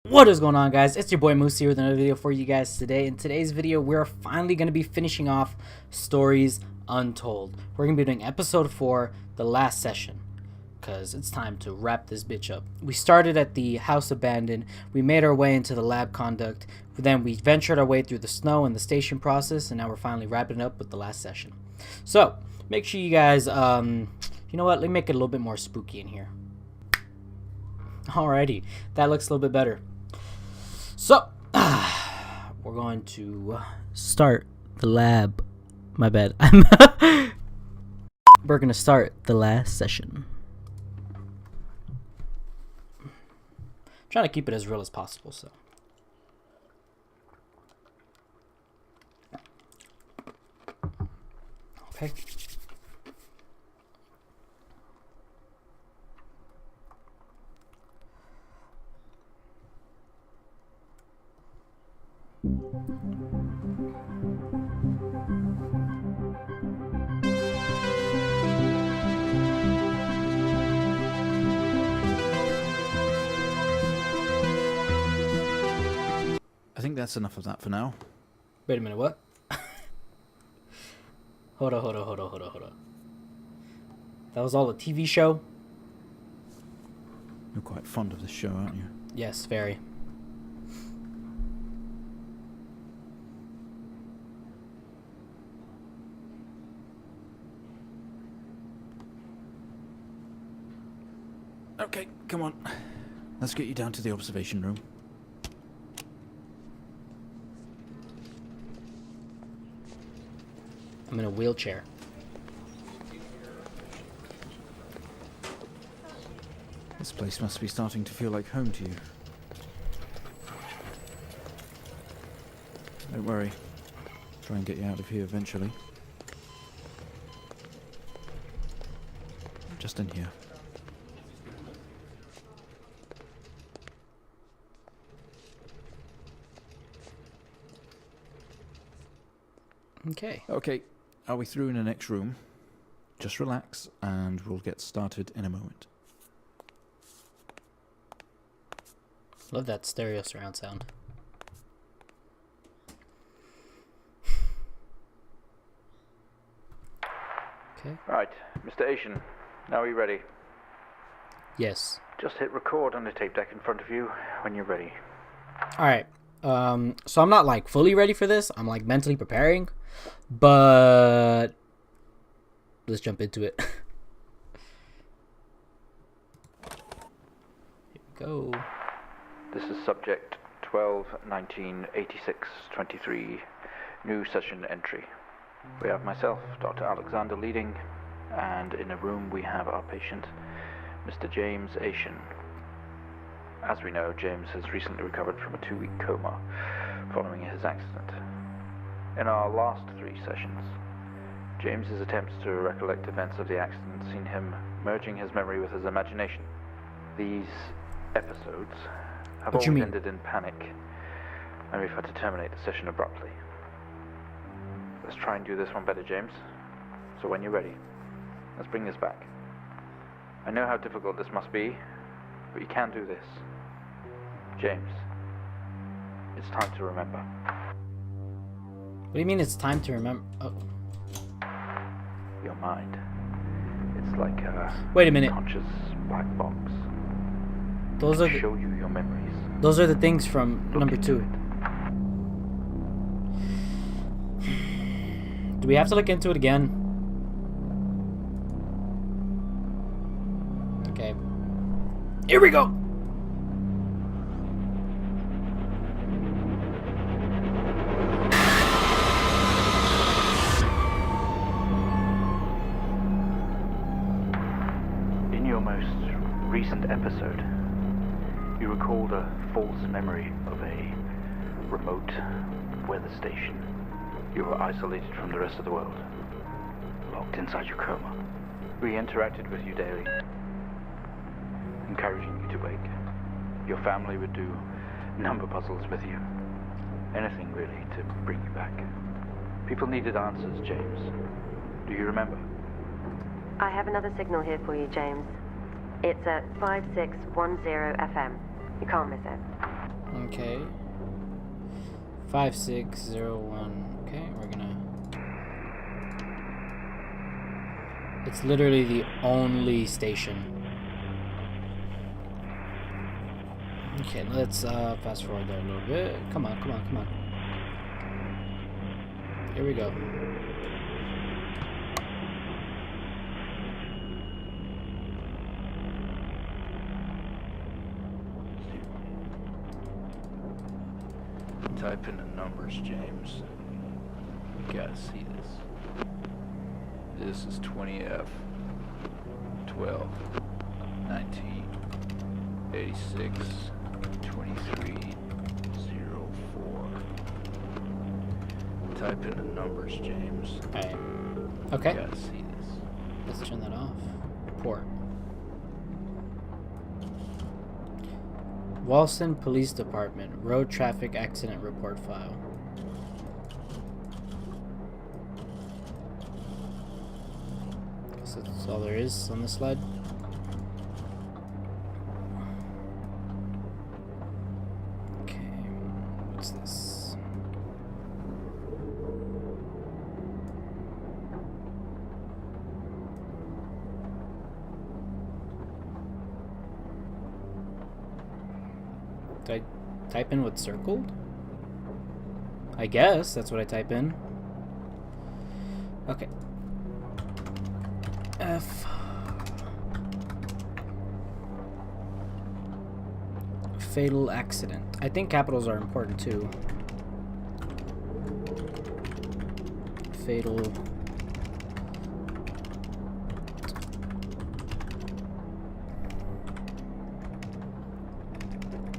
What is going on, guys? It's your boy Moosy with another video for you guys today. In today's video, we're finally going to be finishing off Stories Untold. We're going to be doing episode 4, the last session, because it's time to wrap this bitch up. We started at the house abandoned, we made our way into the lab conduct, then we ventured our way through the snow and the station process, and now we're finally wrapping it up with the last session. So, make sure you guys, you know what, let me make it a little bit more spooky in here. Alrighty, that looks a little bit better. So, we're going to start the lab. My bad. We're going to start the last session. I'm trying to keep it as real as possible, so. Okay. I think that's enough of that for now. Wait a minute, what? Hold on. That was all a TV show? You're quite fond of this show, aren't you? Yes, very. Okay, come on. Let's get you down to the observation room. I'm in a wheelchair. This place must be starting to feel like home to you. Don't worry. Try and get you out of here eventually. Just in here. Okay. Okay, are we through in the next room? Just relax and we'll get started in a moment. Love that stereo surround sound. Okay. Right, Mr. Asian, now are you ready? Yes. Just hit record on the tape deck in front of you when you're ready. Alright. So I'm not like fully ready for this. I'm like mentally preparing. But let's jump into it. Here we go. This is subject 12-19-86-23, new session entry. We have myself, Dr. Alexander, leading, and in a room we have our patient, Mr. James Asian. As we know, James has recently recovered from a 2-week coma following his accident. In our last 3 sessions, James's attempts to recollect events of the accident seen him merging his memory with his imagination. These episodes have always ended in panic, and we've had to terminate the session abruptly. Let's try and do this one better, James. So when you're ready, let's bring this back. I know how difficult this must be, but you can do this. James, it's time to remember. What do you mean it's time to remember? Oh. Your mind. It's like a Wait a minute. conscious black box. Those are show you your memories. Those are the things from number 2. Do we have to look into it again? Okay. Here we go. In your most recent episode, you recalled a false memory of a remote weather station. You were isolated from the rest of the world, locked inside your coma. We interacted with you daily, encouraging you to wake. Your family would do number puzzles with you. Anything really to bring you back. People needed answers, James. Do you remember? I have another signal here for you, James. It's at 5610 FM. You can't miss it. Okay. 5601. Okay, we're gonna. It's literally the only station. Okay, let's fast forward there a little bit. Come on, come on, come on. Here we go. Type in the numbers, James. You gotta see this. This is 20F 12 19 86 23 04. Type in the numbers, James. Alright. Okay. You gotta see this. Let's turn that off. Report. Walston Police Department. Road traffic accident report file. So that's all there is on this slide. Okay. What's this? Do I type in what's circled? I guess that's what I type in. Okay. F. Fatal accident. I think capitals are important too. Fatal.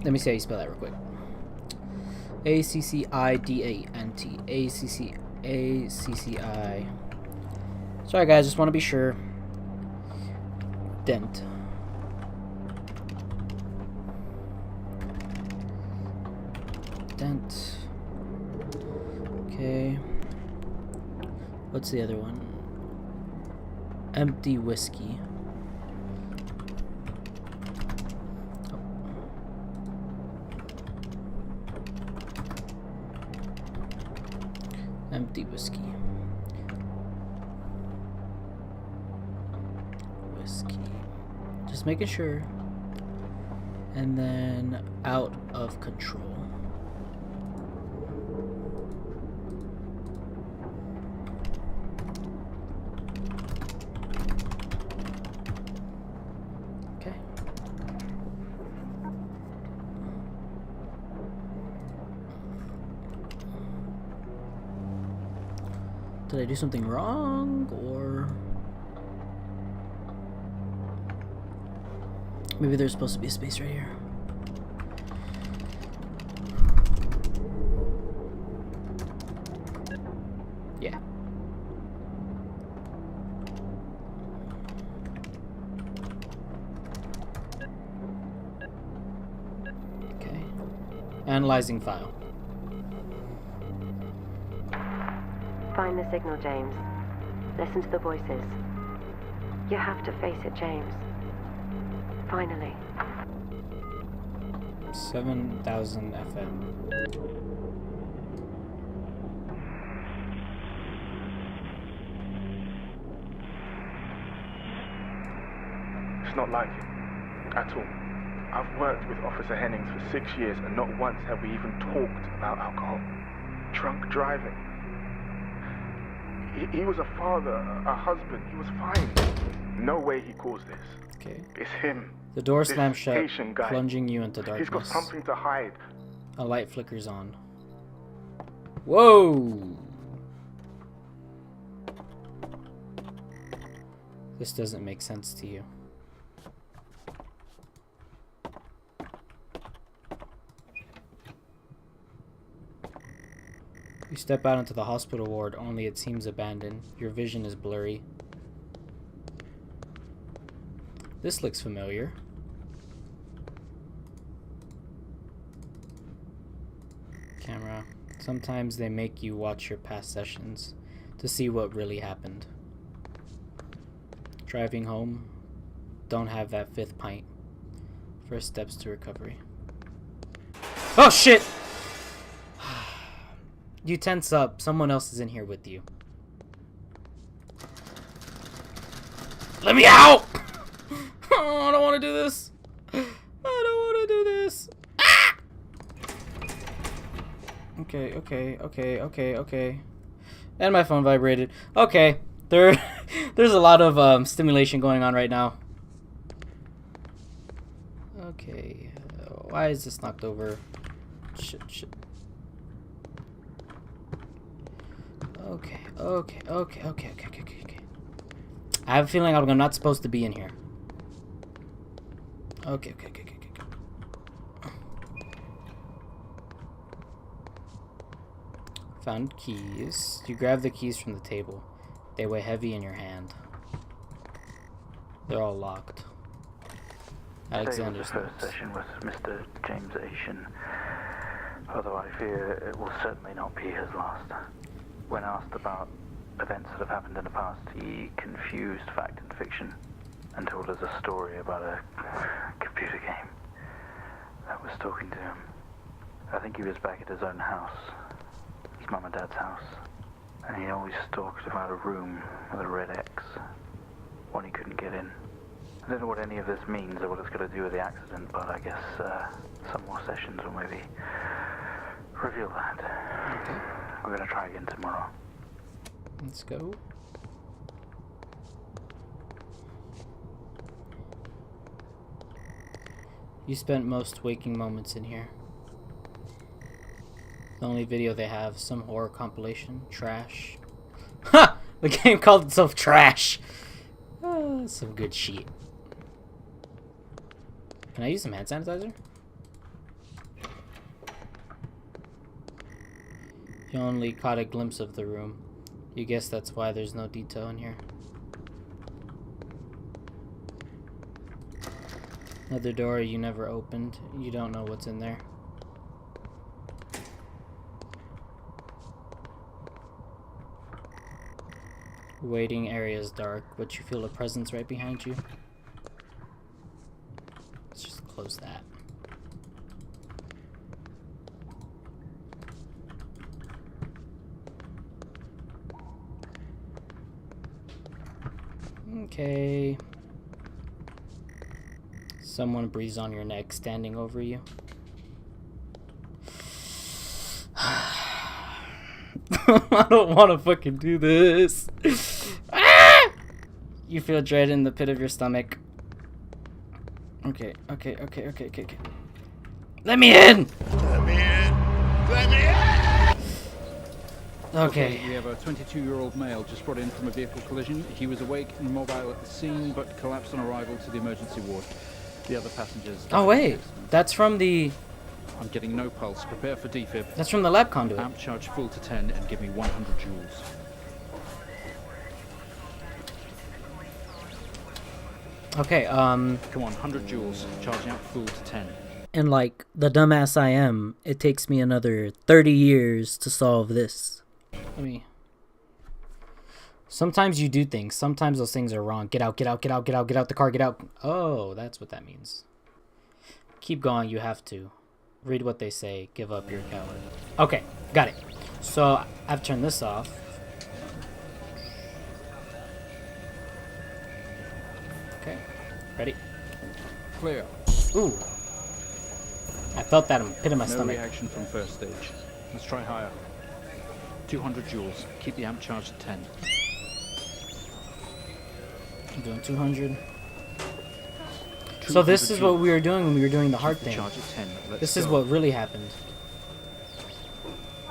Let me see how you spell that real quick. A-C-C-I-D-A-N-T. A-C-C-A-C-C-I. Sorry guys, just want to be sure. Dent. Dent. Okay. What's the other one? Empty whiskey. Empty whiskey. Whiskey. Just making sure. And then out of control. Okay. Did I do something wrong, or maybe there's supposed to be a space right here? Yeah. Okay. Analyzing file. Find the signal, James. Listen to the voices. You have to face it, James. Finally. 7,000 FM. It's not like it. At all. I've worked with Officer Hennings for 6 years and not once have we even talked about alcohol. Drunk driving. He was a father, a husband. He was fine. No way he caused this. Okay. It's him. The door This slams shut, Haitian guy. plunging you into darkness. He's got something to hide. A light flickers on. Whoa! This doesn't make sense to you. You step out into the hospital ward, only it seems abandoned. Your vision is blurry. This looks familiar. Camera. Sometimes they make you watch your past sessions to see what really happened. Driving home. Don't have that 5th pint. First steps to recovery. Oh shit! You tense up. Someone else is in here with you. Let me out! Oh, I don't want to do this. I don't want to do this. Ah! Okay. And my phone vibrated. Okay, there's a lot of stimulation going on right now. Okay, why is this knocked over? Shit. Okay. I have a feeling I'm not supposed to be in here. Okay. Found keys. You grab the keys from the table. They weigh heavy in your hand. They're all locked. Alexander's Today was the first session with Mr. James Asian, although I fear it will certainly not be his last. When asked about events that have happened in the past, he confused fact and fiction and told us a story about a computer game that was talking to him. I think he was back at his own house, his mum and dad's house, and he always talked about a room with a red X, one he couldn't get in. I don't know what any of this means or what it's got to do with the accident, but I guess some more sessions will maybe reveal that. Okay. We're going to try again tomorrow. Let's go. You spent most waking moments in here. The only video they have, some horror compilation. Trash. Ha! The game called itself Trash. Some good shit. Can I use some hand sanitizer? You only caught a glimpse of the room. You guess that's why there's no detail in here. Another door you never opened. You don't know what's in there. Waiting area is dark, but you feel a presence right behind you. Let's just close that. Okay. Someone breathes on your neck, standing over you. I don't want to fucking do this. Ah! You feel dread in the pit of your stomach. Okay. Let me in! Okay. We have a 22-year-old male just brought in from a vehicle collision. He was awake and mobile at the scene, but collapsed on arrival to the emergency ward. The other passengers... Oh wait, that's from the... I'm getting no pulse. Prepare for defib. That's from the lab conduit. Amp charge full to 10 and give me 100 joules. Okay, Come on, 100 joules. Charging up full to 10. And like the dumbass I am, it takes me another 30 years to solve this. Let me... Sometimes you do things. Sometimes those things are wrong. Get out the car, get out. Oh, that's what that means. Keep going, you have to. Read what they say. Give up, you're a coward. Okay, got it. So, I've turned this off. Okay, ready? Clear. Ooh. I felt that in the pit of my No stomach. reaction from first stage. Let's try higher. 200 joules. Keep the amp charged at 10. I'm doing 200. So this is what we were doing when we were doing the heart thing. Charge at 10. Let's This is go. what really happened.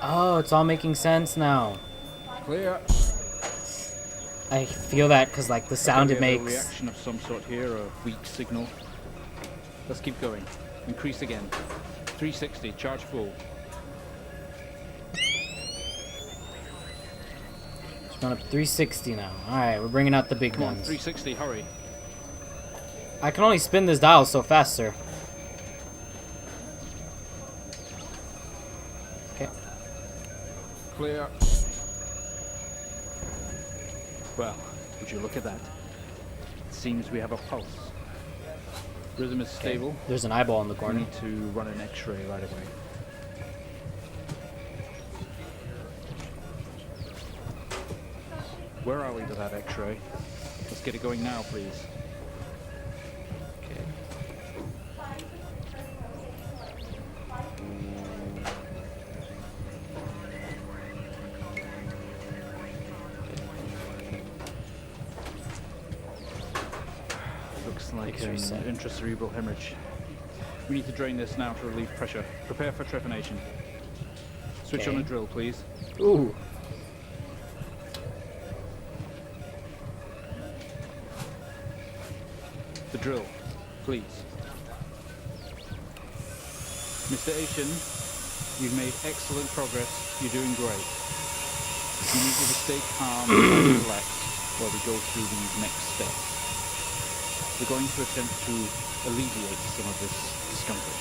Oh, it's all making sense now. Clear. I feel that because like the sound it We have a makes. reaction of some sort here, a weak signal. Let's keep going. Increase again. 360. Charge full. It's going up 360 now. Alright, we're bringing out the big Come on, guns. 360. Hurry. I can only spin this dial so fast, sir. Okay. Clear. Well, would you look at that? It seems we have a pulse. Rhythm is stable. There's an eyeball in the We corner. need to run an X-ray right away. Where are we with that X-ray? Let's get it going now, please. Okay. Looks like X-ray an set. intracerebral hemorrhage. We need to drain this now to relieve pressure. Prepare for trepanation. Switch on Okay. a drill, please. Ooh. The drill, please. Mr. Asian, you've made excellent progress. You're doing great. We need you to stay calm and relaxed while we go through these next steps. We're going to attempt to alleviate some of this discomfort.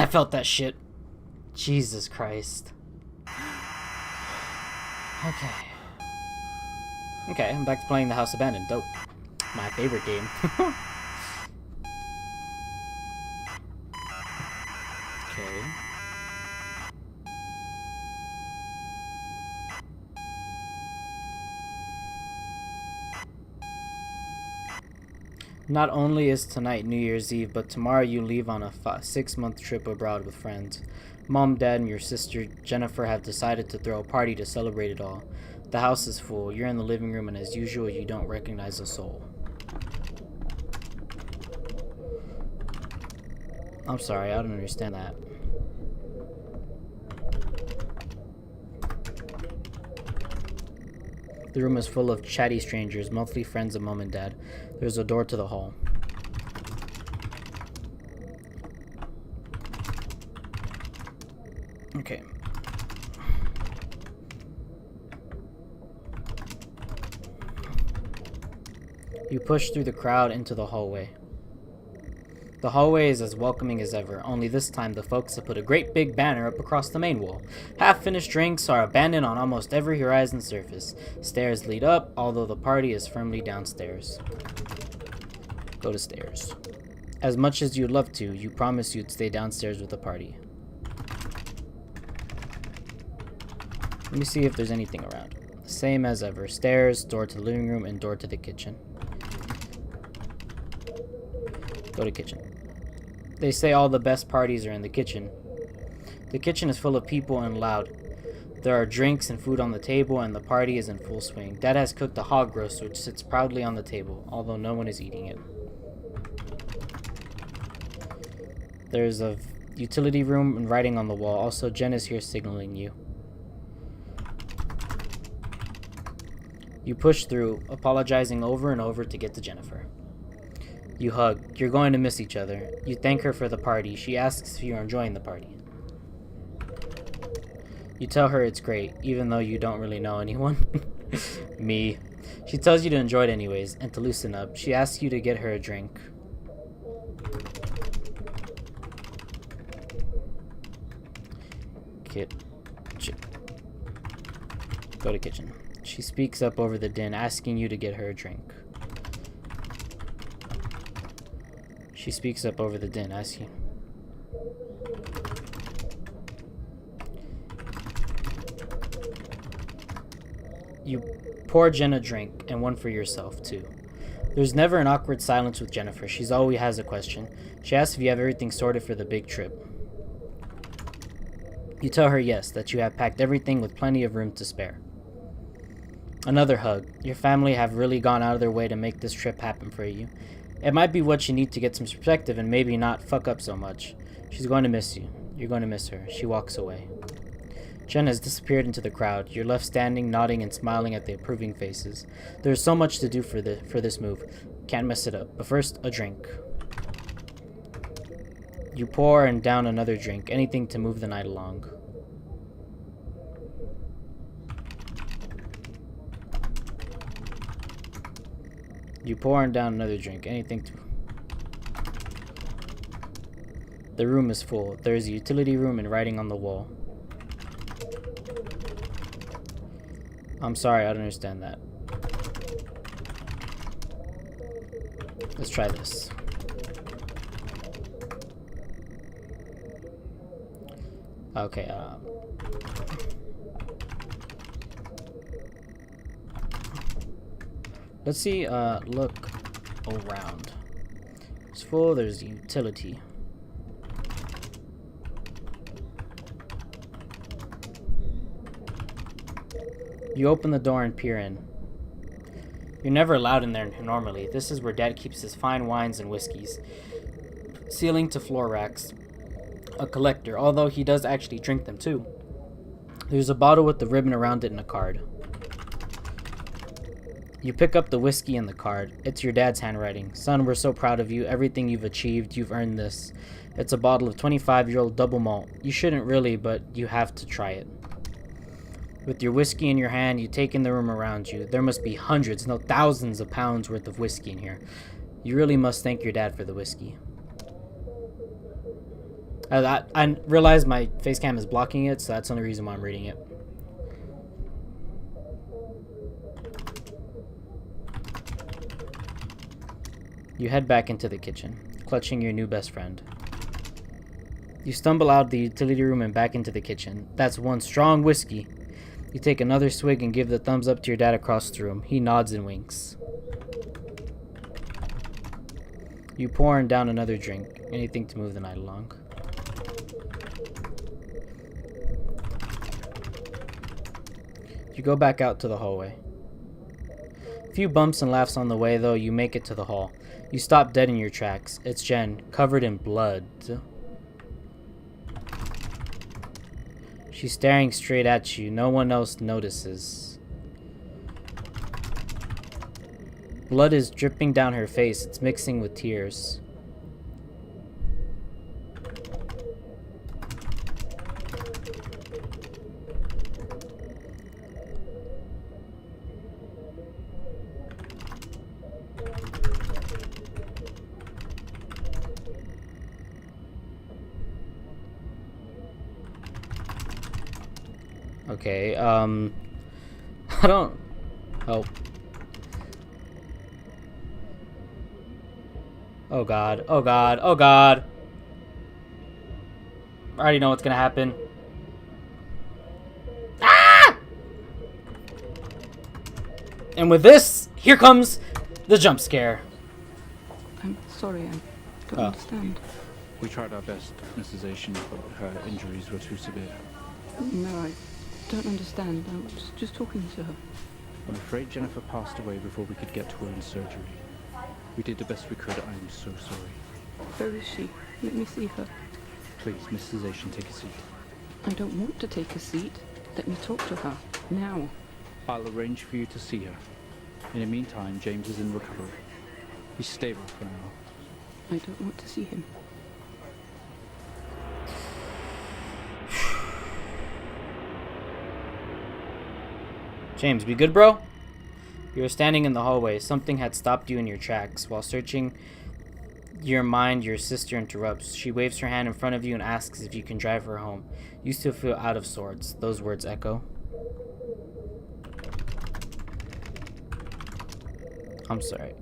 I felt that shit. Jesus Christ. Okay. Okay, I'm back to playing The House Abandoned. Dope. My favorite game. Okay. Not only is tonight New Year's Eve, but tomorrow you leave on a 6-month trip abroad with friends. Mom, Dad, and your sister Jennifer have decided to throw a party to celebrate it all. The house is full. You're in the living room, and as usual, you don't recognize a soul. I'm sorry, I don't understand that. The room is full of chatty strangers, mostly friends of Mom and Dad. There's a door to the hall. Okay. You push through the crowd into the hallway. The hallway is as welcoming as ever, only this time the folks have put a great big banner up across the main wall. Half-finished drinks are abandoned on almost every horizon surface. Stairs lead up, although the party is firmly downstairs. Go to stairs. As much as you'd love to, you promised you'd stay downstairs with the party. Let me see if there's anything around. Same as ever. Stairs, door to the living room, and door to the kitchen. Go to kitchen. They say all the best parties are in the kitchen. The kitchen is full of people and loud. There are drinks and food on the table, and the party is in full swing. Dad has cooked a hog roast, which sits proudly on the table, although no one is eating it. There's a utility room and writing on the wall. Also, Jen is here signaling you. You push through, apologizing over and over to get to Jennifer. You hug. You're going to miss each other. You thank her for the party. She asks if you're enjoying the party. You tell her it's great, even though you don't really know anyone. Me. She tells you to enjoy it anyways, and to loosen up. She asks you to get her a drink. Go to kitchen. She speaks up over the din, asking you to get her a drink. She speaks up over the din, asking. You pour Jen a drink, and one for yourself, too. There's never an awkward silence with Jennifer. She's always has a question. She asks if you have everything sorted for the big trip. You tell her yes, that you have packed everything with plenty of room to spare. Another hug. Your family have really gone out of their way to make this trip happen for you. It might be what you need to get some perspective and maybe not fuck up so much. She's going to miss you. You're going to miss her. She walks away. Jen has disappeared into the crowd. You're left standing, nodding, and smiling at the approving faces. There's so much to do for this move. Can't mess it up. But first, a drink. You pour and down another drink. Anything to move the night along. You pour and down another drink. Anything to... The room is full. There is a utility room and writing on the wall. I'm sorry, I don't understand that. Let's try this. Okay, let's see, look around. It's full, there's utility. You open the door and peer in. You're never allowed in there normally. This is where Dad keeps his fine wines and whiskeys. Ceiling to floor racks. A collector, although he does actually drink them too. There's a bottle with the ribbon around it and a card. You pick up the whiskey and the card. It's your dad's handwriting. Son, we're so proud of you. Everything you've achieved, you've earned this. It's a bottle of 25-year-old double malt. You shouldn't really, but you have to try it. With your whiskey in your hand, you take in the room around you. There must be hundreds, no thousands of pounds worth of whiskey in here. You really must thank your dad for the whiskey. I realize my face cam is blocking it, so that's the only reason why I'm reading it. You head back into the kitchen, clutching your new best friend. You stumble out the utility room and back into the kitchen. That's one strong whiskey. You take another swig and give the thumbs up to your dad across the room. He nods and winks. You pour down another drink. Anything to move the night along. You go back out to the hallway. A few bumps and laughs on the way, though. You make it to the hall. You stop dead in your tracks. It's Jen, covered in blood. She's staring straight at you. No one else notices. Blood is dripping down her face. It's mixing with tears. Okay, I don't... Oh. Oh god, oh god, oh god! I already know what's gonna happen. Ah! And with this, here comes the jump scare. I'm sorry, I don't understand. We tried our best, Mrs. Asian, but her injuries were too severe. No, I don't understand. I was just talking to her. I'm afraid Jennifer passed away before we could get to her in surgery. We did the best we could. I'm so sorry. Where is she? Let me see her. Please, Mrs. Asian, take a seat. I don't want to take a seat. Let me talk to her. Now. I'll arrange for you to see her. In the meantime, James is in recovery. He's stable for now. I don't want to see him. James, we good, bro? You were standing in the hallway. Something had stopped you in your tracks. While searching your mind, your sister interrupts. She waves her hand in front of you and asks if you can drive her home. You still feel out of sorts. Those words echo. I'm sorry.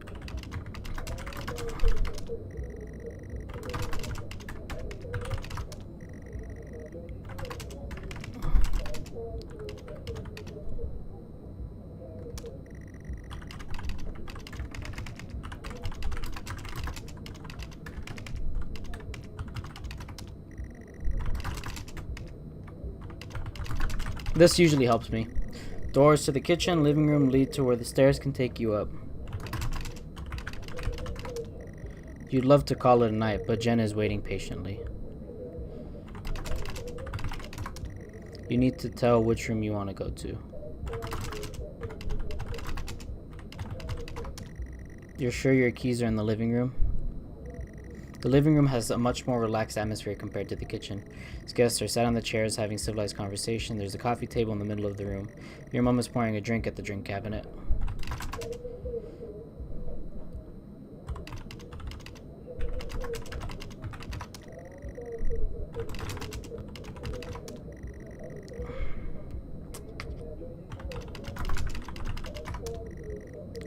This usually helps me. Doors to the kitchen, living room lead to where the stairs can take you up. You'd love to call it a night, but Jen is waiting patiently. You need to tell which room you want to go to. You're sure your keys are in the living room? The living room has a much more relaxed atmosphere compared to the kitchen. Its guests are sat on the chairs having civilized conversation. There's a coffee table in the middle of the room. Your mom is pouring a drink at the drink cabinet.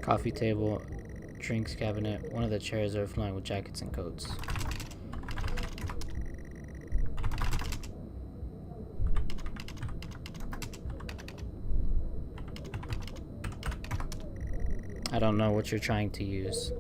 Coffee table, drinks cabinet. One of the chairs are overflowing with jackets and coats. I don't know what you're trying to use.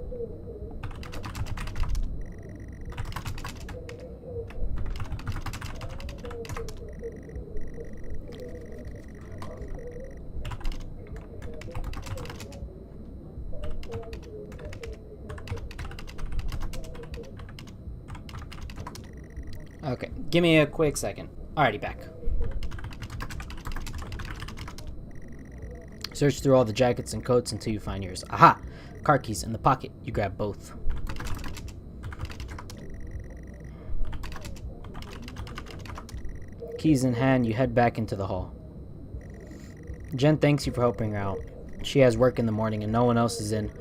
Okay, give me a quick second. Alrighty, back. Search through all the jackets and coats until you find yours. Aha! Car keys in the pocket. You grab both. Keys in hand, you head back into the hall. Jen thanks you for helping her out. She has work in the morning and no one else is in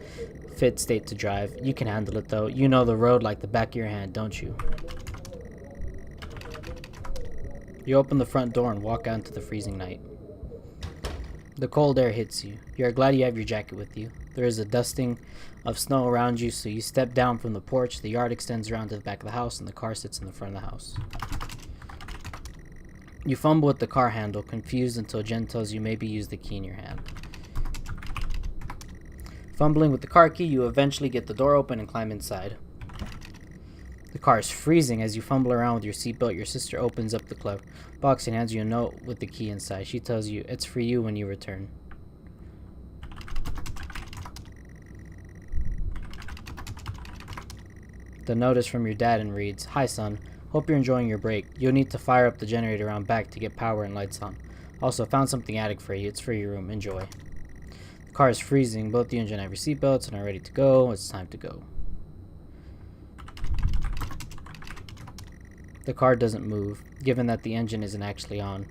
fit state to drive. You can handle it though. You know the road like the back of your hand, don't you? You open the front door and walk out into the freezing night. The cold air hits you. You are glad you have your jacket with you. There is a dusting of snow around you, so you step down from the porch. The yard extends around to the back of the house, and the car sits in the front of the house. You fumble with the car handle, confused until Jen tells you maybe use the key in your hand. Fumbling with the car key, you eventually get the door open and climb inside. The car is freezing as you fumble around with your seatbelt. Your sister opens up the glove box and hands you a note with the key inside. She tells you it's for you when you return. The note is from your dad and reads, "Hi son, hope you're enjoying your break. You'll need to fire up the generator around back to get power and lights on. Also, found something attic for you. It's for your room. Enjoy." The car is freezing. Both you and Jen have your seatbelts and are ready to go. It's time to go. The car doesn't move, given that the engine isn't actually on.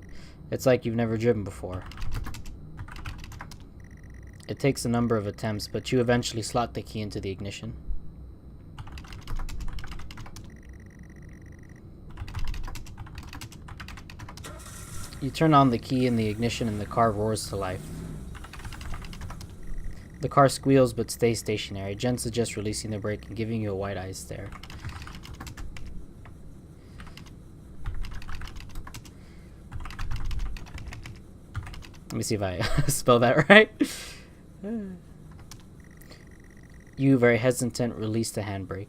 It's like you've never driven before. It takes a number of attempts, but you eventually slot the key into the ignition. You turn on the key in the ignition and the car roars to life. The car squeals but stays stationary. Jen suggests releasing the brake and giving you a wide-eyed stare. Let me see if I spell that right. You, very hesitant, release the handbrake.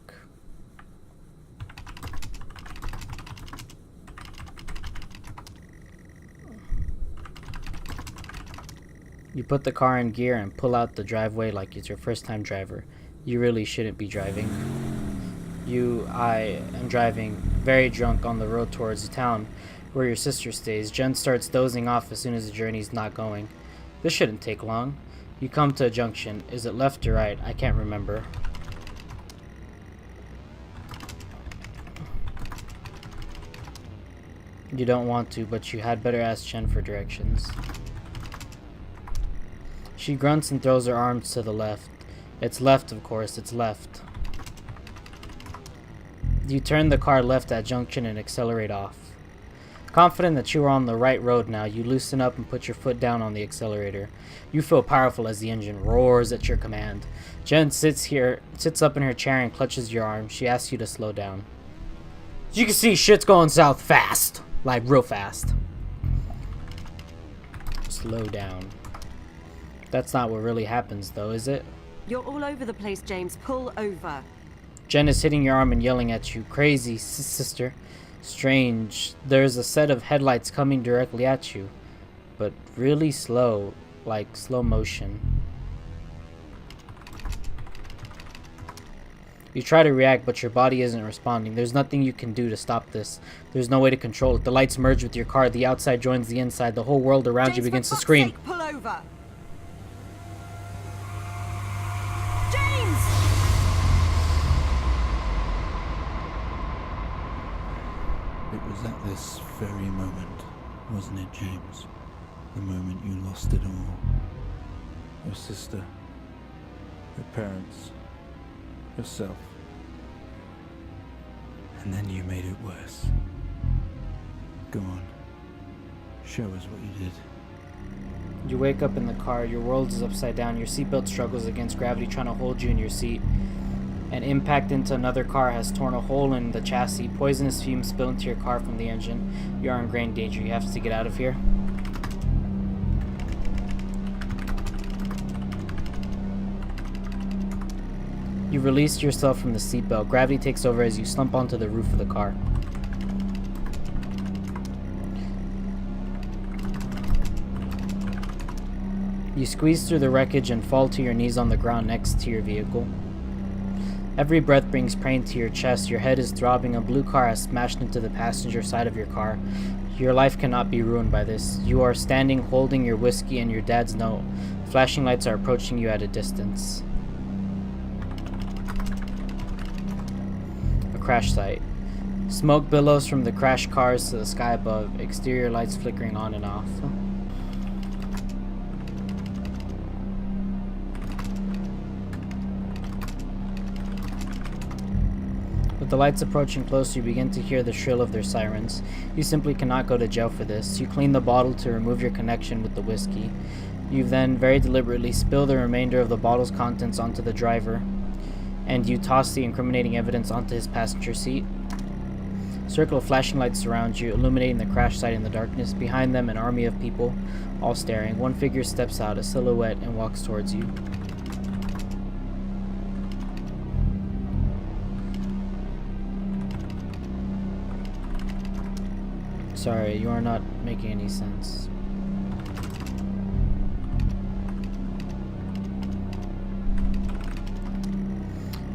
You put the car in gear and pull out the driveway like it's your first time driver. You really shouldn't be driving. I am driving very drunk on the road towards the town where your sister stays. Jen starts dozing off as soon as the journey's not going. This shouldn't take long. You come to a junction. Is it left or right? I can't remember. You don't want to, but you had better ask Jen for directions. She grunts and throws her arms to the left. It's left, of course, it's left. You turn the car left at junction and accelerate off. Confident that you are on the right road now, you loosen up and put your foot down on the accelerator. You feel powerful as the engine roars at your command. Jen sits up in her chair and clutches your arm. She asks you to slow down. As you can see, shit's going south fast. Like, real fast. Slow down. That's not what really happens, though, is it? You're all over the place, James. Pull over. Jen is hitting your arm and yelling at you. Crazy, sister. Strange. There's a set of headlights coming directly at you, but really slow, like slow motion. You try to react, but your body isn't responding. There's nothing you can do to stop this. There's no way to control it. The lights merge with your car. The outside joins the inside. The whole world around James, you begins to for fuck's scream. sake, pull over. James! It was at this very moment, wasn't it, James? The moment you lost it all. Your sister, your parents, yourself. And then you made it worse. Go on. Show us what you did. You wake up in the car. Your world is upside down. Your seatbelt struggles against gravity trying to hold you in your seat. An impact into another car has torn a hole in the chassis. Poisonous fumes spill into your car from the engine. You are in great danger. You have to get out of here. You release yourself from the seatbelt. Gravity takes over as you slump onto the roof of the car. You squeeze through the wreckage and fall to your knees on the ground next to your vehicle. Every breath brings pain to your chest. Your head is throbbing. A blue car has smashed into the passenger side of your car. Your life cannot be ruined by this. You are standing holding your whiskey and your dad's note. Flashing lights are approaching you at a distance. A crash site. Smoke billows from the crashed cars to the sky above. Exterior lights flickering on and off. With the lights approaching closer, you begin to hear the shrill of their sirens. You simply cannot go to jail for this. You clean the bottle to remove your connection with the whiskey. You then very deliberately spill the remainder of the bottle's contents onto the driver, and you toss the incriminating evidence onto his passenger seat. A circle of flashing lights surround you, illuminating the crash site in the darkness. Behind them, an army of people, all staring. One figure steps out, a silhouette, and walks towards you. Sorry, you are not making any sense.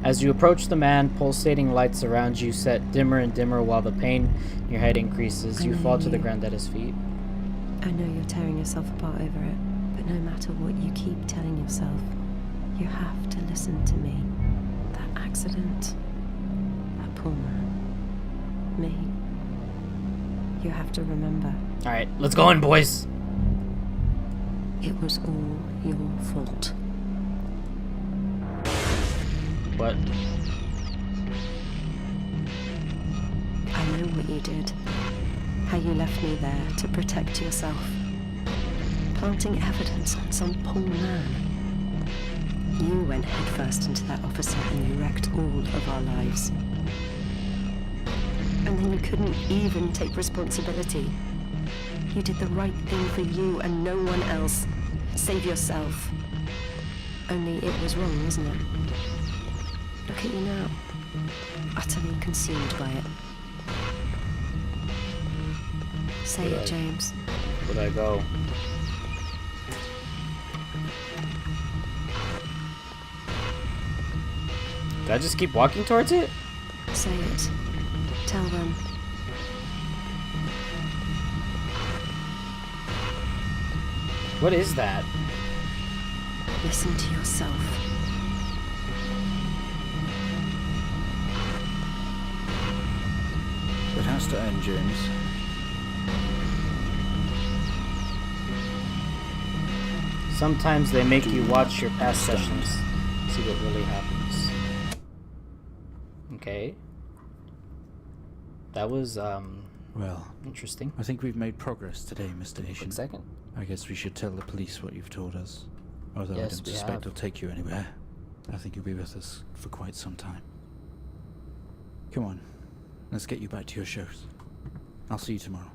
As you approach the man, pulsating lights around you set dimmer and dimmer while the pain in your head increases. You fall to the ground at his feet. I know you're tearing yourself apart over it, but no matter what you keep telling yourself, you have to listen to me. That accident, that poor man, me. You have to remember. Alright, let's go in, boys. It was all your fault. What? I know what you did. How you left me there to protect yourself. Planting evidence on some poor man. You went headfirst into that officer and you wrecked all of our lives. And then you couldn't even take responsibility. You did the right thing for you and no one else. Save yourself. Only it was wrong, wasn't it? Look at you now. Utterly consumed by it. Say it, James. Where'd I go? Did I just keep walking towards it? Say it. Tell them. What is that? Listen to yourself. It has to end, James. Sometimes they make you watch your past sessions. See what really happens. Okay. That was, Well, interesting. I think we've made progress today, Mr. Asian. Quick second. I guess we should tell the police what you've told us. Although I Yes, don't we suspect have. they'll take you anywhere. I think you'll be with us for quite some time. Come on, let's get you back to your shows. I'll see you tomorrow.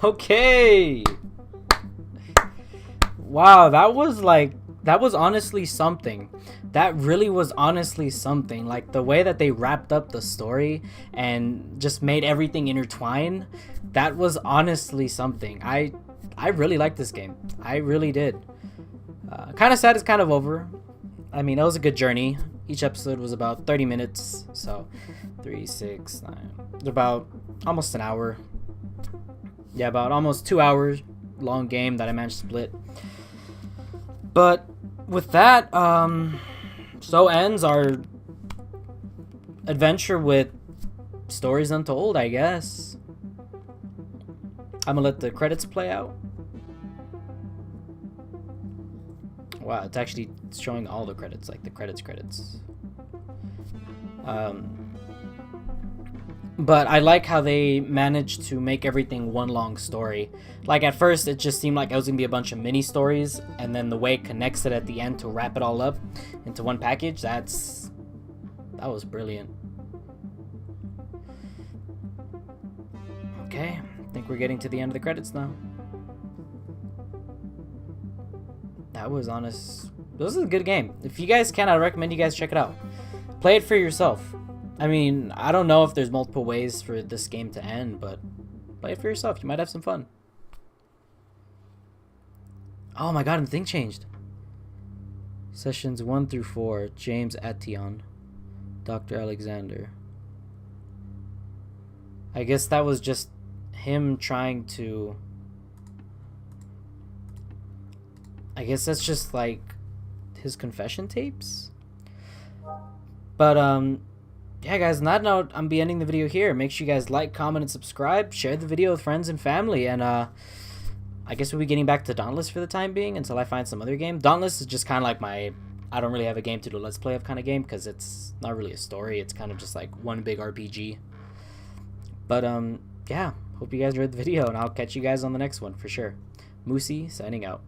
Okay. Wow, that was honestly something. That really was honestly something. Like the way that they wrapped up the story and just made everything intertwine, that was honestly something. I really liked this game. I really did. Kind of sad it's kind of over. I mean, it was a good journey. Each episode was about 30 minutes, so 3, 6, 9, about almost an hour. Yeah, about almost 2 hours long game that I managed to split. But with that, so ends our adventure with Stories Untold, I guess. I'm gonna let the credits play out. Wow, it's actually showing all the credits, like the credits. But I like how they managed to make everything one long story. Like at first it just seemed like it was gonna be a bunch of mini stories, and then the way it connects it at the end to wrap it all up into one package, that was brilliant. Okay, I think we're getting to the end of the credits now. That was honest. This is a good game. If you guys can, I recommend you guys check it out. Play it for yourself. I mean, I don't know if there's multiple ways for this game to end, but play it for yourself. You might have some fun. Oh my god, and the thing changed. Sessions 1 through 4, James Ation, Dr. Alexander. I guess that was just him trying to... I guess that's just like his confession tapes. But yeah guys, on that note, I'm be ending the video here. Make sure you guys like, comment, and subscribe. Share the video with friends and family. And I guess we'll be getting back to Dauntless for the time being until I find some other game. Dauntless is just kind of like my... I don't really have a game to do let's play of kind of game, because it's not really a story. It's kind of just like one big RPG. But yeah, hope you guys enjoyed the video, and I'll catch you guys on the next one for sure. Moosy signing out.